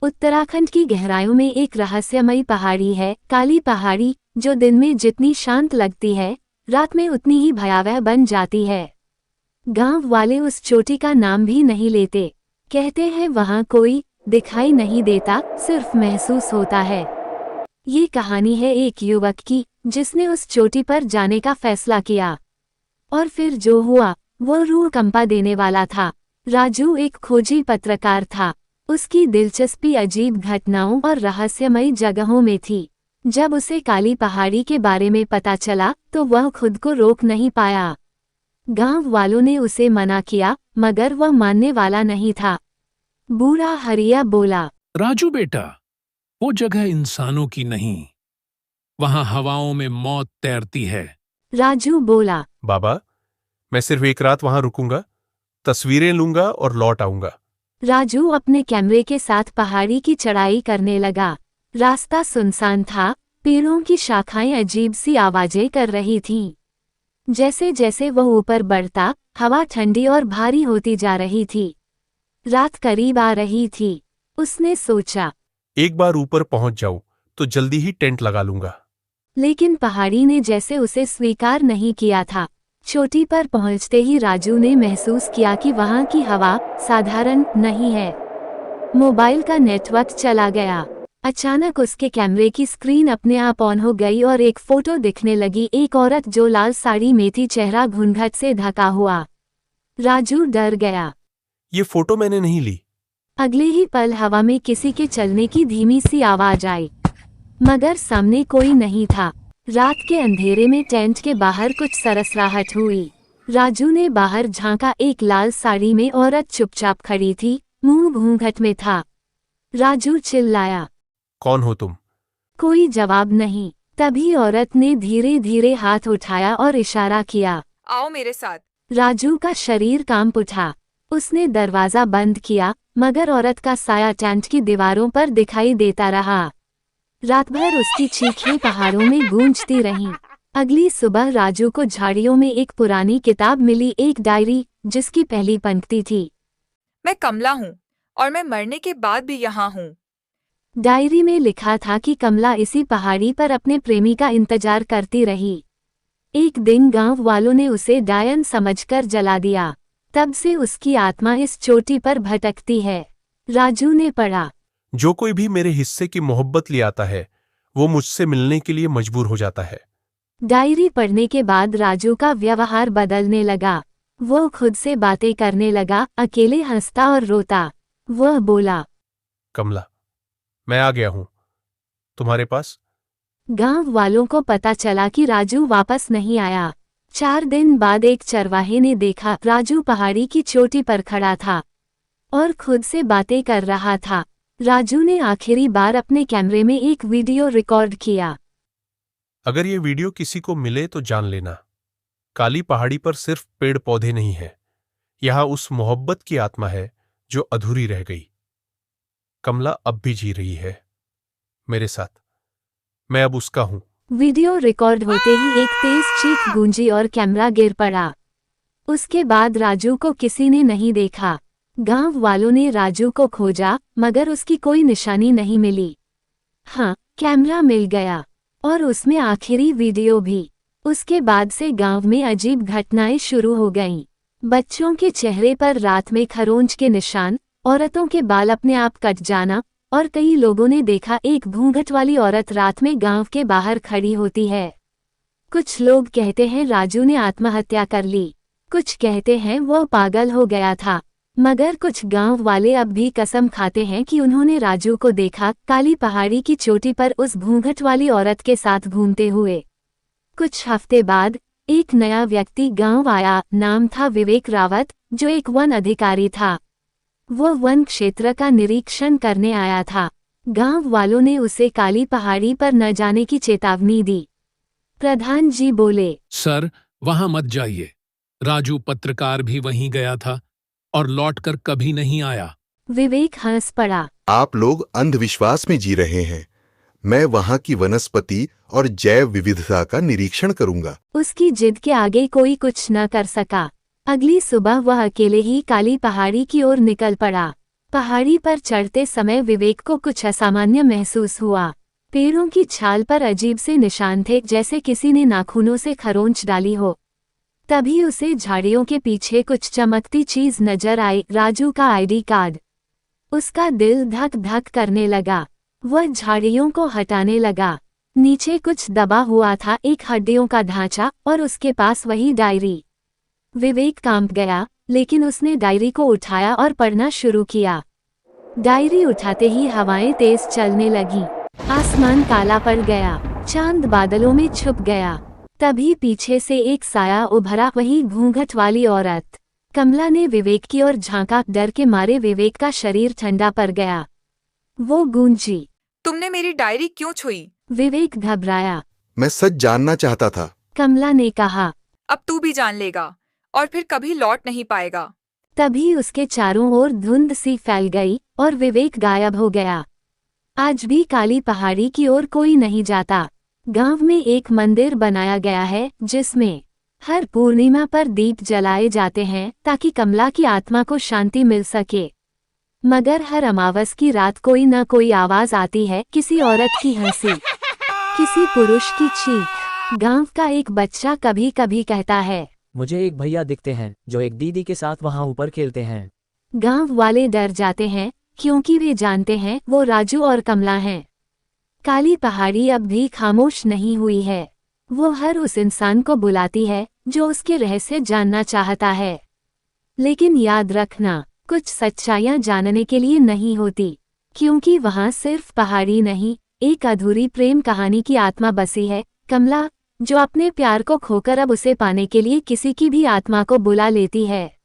उत्तराखंड की गहराइयों में एक रहस्यमयी पहाड़ी है, काली पहाड़ी, जो दिन में जितनी शांत लगती है, रात में उतनी ही भयावह बन जाती है। गांव वाले उस चोटी का नाम भी नहीं लेते। कहते हैं वहां कोई दिखाई नहीं देता, सिर्फ महसूस होता है। ये कहानी है एक युवक की, जिसने उस चोटी पर जाने का फैसला किया। और फिर जो हुआ, वो रूह कंपा देने वाला था। राजू एक खोजी पत्रकार था। उसकी दिलचस्पी अजीब घटनाओं और रहस्यमयी जगहों में थी। जब उसे काली पहाड़ी के बारे में पता चला, तो वह खुद को रोक नहीं पाया। गांव वालों ने उसे मना किया, मगर वह मानने वाला नहीं था। बूढ़ा हरिया बोला, राजू बेटा, वो जगह इंसानों की नहीं, वहां हवाओं में मौत तैरती है। राजू बोला, बाबा, मैं सिर्फ एक रात वहां रुकूंगा, तस्वीरें लूंगा और लौट आऊंगा। राजू अपने कैमरे के साथ पहाड़ी की चढ़ाई करने लगा। रास्ता सुनसान था, पेड़ों की शाखाएं अजीब सी आवाजें कर रही थीं। जैसे जैसे वह ऊपर बढ़ता, हवा ठंडी और भारी होती जा रही थी। रात करीब आ रही थी। उसने सोचा, एक बार ऊपर पहुंच जाऊं तो जल्दी ही टेंट लगा लूंगा। लेकिन पहाड़ी ने जैसे उसे स्वीकार नहीं किया था। चोटी पर पहुंचते ही राजू ने महसूस किया कि वहां की हवा साधारण नहीं है। मोबाइल का नेटवर्क चला गया। अचानक उसके कैमरे की स्क्रीन अपने आप ऑन हो गई और एक फोटो दिखने लगी, एक औरत जो लाल साड़ी में थी, चेहरा घूंघट से ढका हुआ। राजू डर गया। ये फोटो मैंने नहीं ली। अगले ही पल हवा में किसी के चलने की धीमी सी आवाज आई, मगर सामने कोई नहीं था। रात के अंधेरे में टेंट के बाहर कुछ सरसराहट हुई। राजू ने बाहर झांका, एक लाल साड़ी में औरत चुपचाप खड़ी थी, मुंह घूंघट में था। राजू चिल्लाया, कौन हो तुम? कोई जवाब नहीं। तभी औरत ने धीरे धीरे हाथ उठाया और इशारा किया, आओ मेरे साथ। राजू का शरीर कांप उठा। उसने दरवाजा बंद किया, मगर औरत का साया टेंट की दीवारों पर दिखाई देता रहा। रात भर उसकी चीखें पहाड़ों में गूंजती रहीं। अगली सुबह राजू को झाड़ियों में एक पुरानी किताब मिली, एक डायरी, जिसकी पहली पंक्ति थी, मैं कमला हूँ और मैं मरने के बाद भी यहाँ हूँ। डायरी में लिखा था कि कमला इसी पहाड़ी पर अपने प्रेमी का इंतजार करती रही। एक दिन गांव वालों ने उसे डायन समझकर जला दिया। तब से उसकी आत्मा इस चोटी पर भटकती है। राजू ने पढ़ा, जो कोई भी मेरे हिस्से की मोहब्बत ले आता है, वो मुझसे मिलने के लिए मजबूर हो जाता है। डायरी पढ़ने के बाद राजू का व्यवहार बदलने लगा। वो खुद से बातें करने लगा, अकेले हंसता और रोता। वह बोला, कमला, मैं आ गया हूं तुम्हारे पास। गांव वालों को पता चला कि राजू वापस नहीं आया। 4 दिन बाद एक चरवाहे ने देखा, राजू पहाड़ी की चोटी पर खड़ा था और खुद से बातें कर रहा था। राजू ने आखिरी बार अपने कैमरे में एक वीडियो रिकॉर्ड किया। अगर ये वीडियो किसी को मिले तो जान लेना, काली पहाड़ी पर सिर्फ पेड़ पौधे नहीं है, यहां उस मोहब्बत की आत्मा है जो अधूरी रह गई। कमला अब भी जी रही है मेरे साथ, मैं अब उसका हूं। वीडियो रिकॉर्ड होते ही एक तेज चीख गूंजी और कैमरा गिर पड़ा। उसके बाद राजू को किसी ने नहीं देखा। गांव वालों ने राजू को खोजा, मगर उसकी कोई निशानी नहीं मिली। हाँ, कैमरा मिल गया और उसमें आखिरी वीडियो भी। उसके बाद से गांव में अजीब घटनाएं शुरू हो गईं। बच्चों के चेहरे पर रात में खरोंच के निशान, औरतों के बाल अपने आप कट जाना, और कई लोगों ने देखा एक घूंघट वाली औरत रात में गांव के बाहर खड़ी होती है। कुछ लोग कहते हैं राजू ने आत्महत्या कर ली, कुछ कहते हैं वो पागल हो गया था, मगर कुछ गांव वाले अब भी कसम खाते हैं कि उन्होंने राजू को देखा, काली पहाड़ी की चोटी पर उस घूंघट वाली औरत के साथ घूमते हुए। कुछ हफ्ते बाद एक नया व्यक्ति गांव आया, नाम था विवेक रावत, जो एक वन अधिकारी था। वो वन क्षेत्र का निरीक्षण करने आया था। गांव वालों ने उसे काली पहाड़ी पर न जाने की चेतावनी दी। प्रधान जी बोले, सर, वहां मत जाइए। राजू पत्रकार भी वहीं गया था और लौटकर कभी नहीं आया। विवेक हंस पड़ा, आप लोग अंधविश्वास में जी रहे हैं। मैं वहां की वनस्पति और जैव विविधता का निरीक्षण करूंगा। उसकी जिद के आगे कोई कुछ न कर सका। अगली सुबह वह अकेले ही काली पहाड़ी की ओर निकल पड़ा। पहाड़ी पर चढ़ते समय विवेक को कुछ असामान्य महसूस हुआ। पैरों की छाल पर अजीब से निशान थे, जैसे किसी ने नाखूनों से खरोंच डाली हो। तभी उसे झाड़ियों के पीछे कुछ चमकती चीज नजर आई, राजू का आईडी कार्ड। उसका दिल धक धक करने लगा। वह झाड़ियों को हटाने लगा। नीचे कुछ दबा हुआ था, एक हड्डियों का ढांचा, और उसके पास वही डायरी। विवेक कांप गया, लेकिन उसने डायरी को उठाया और पढ़ना शुरू किया। डायरी उठाते ही हवाएं तेज चलने लगी। आसमान काला पड़ गया, चांद बादलों में छुप गया। तभी पीछे से एक साया उभरा, वही घूंघट वाली औरत। कमला ने विवेक की ओर झांका। डर के मारे विवेक का शरीर ठंडा पड़ गया। वो गूंजी, तुमने मेरी डायरी क्यों छुई? विवेक घबराया। मैं सच जानना चाहता था। कमला ने कहा। अब तू भी जान लेगा और फिर कभी लौट नहीं पाएगा। तभी उसके चारों ओर धुंध सी फैल गई और विवेक गायब हो गया। आज भी काली पहाड़ी की ओर कोई नहीं जाता। गांव में एक मंदिर बनाया गया है, जिसमें हर पूर्णिमा पर दीप जलाए जाते हैं ताकि कमला की आत्मा को शांति मिल सके। मगर हर अमावस की रात कोई न कोई आवाज आती है, किसी औरत की हंसी, किसी पुरुष की चीख। गांव का एक बच्चा कभी कभी कहता है, मुझे एक भैया दिखते हैं जो एक दीदी के साथ वहां ऊपर खेलते हैं। गांव वाले डर जाते हैं, क्योंकि वे जानते हैं वो राजू और कमला हैं। काली पहाड़ी अब भी खामोश नहीं हुई है। वो हर उस इंसान को बुलाती है जो उसके रहस्य जानना चाहता है। लेकिन याद रखना, कुछ सच्चाइयां जानने के लिए नहीं होती, क्योंकि वहां सिर्फ पहाड़ी नहीं, एक अधूरी प्रेम कहानी की आत्मा बसी है। कमला, जो अपने प्यार को खोकर अब उसे पाने के लिए किसी की भी आत्मा को बुला लेती है।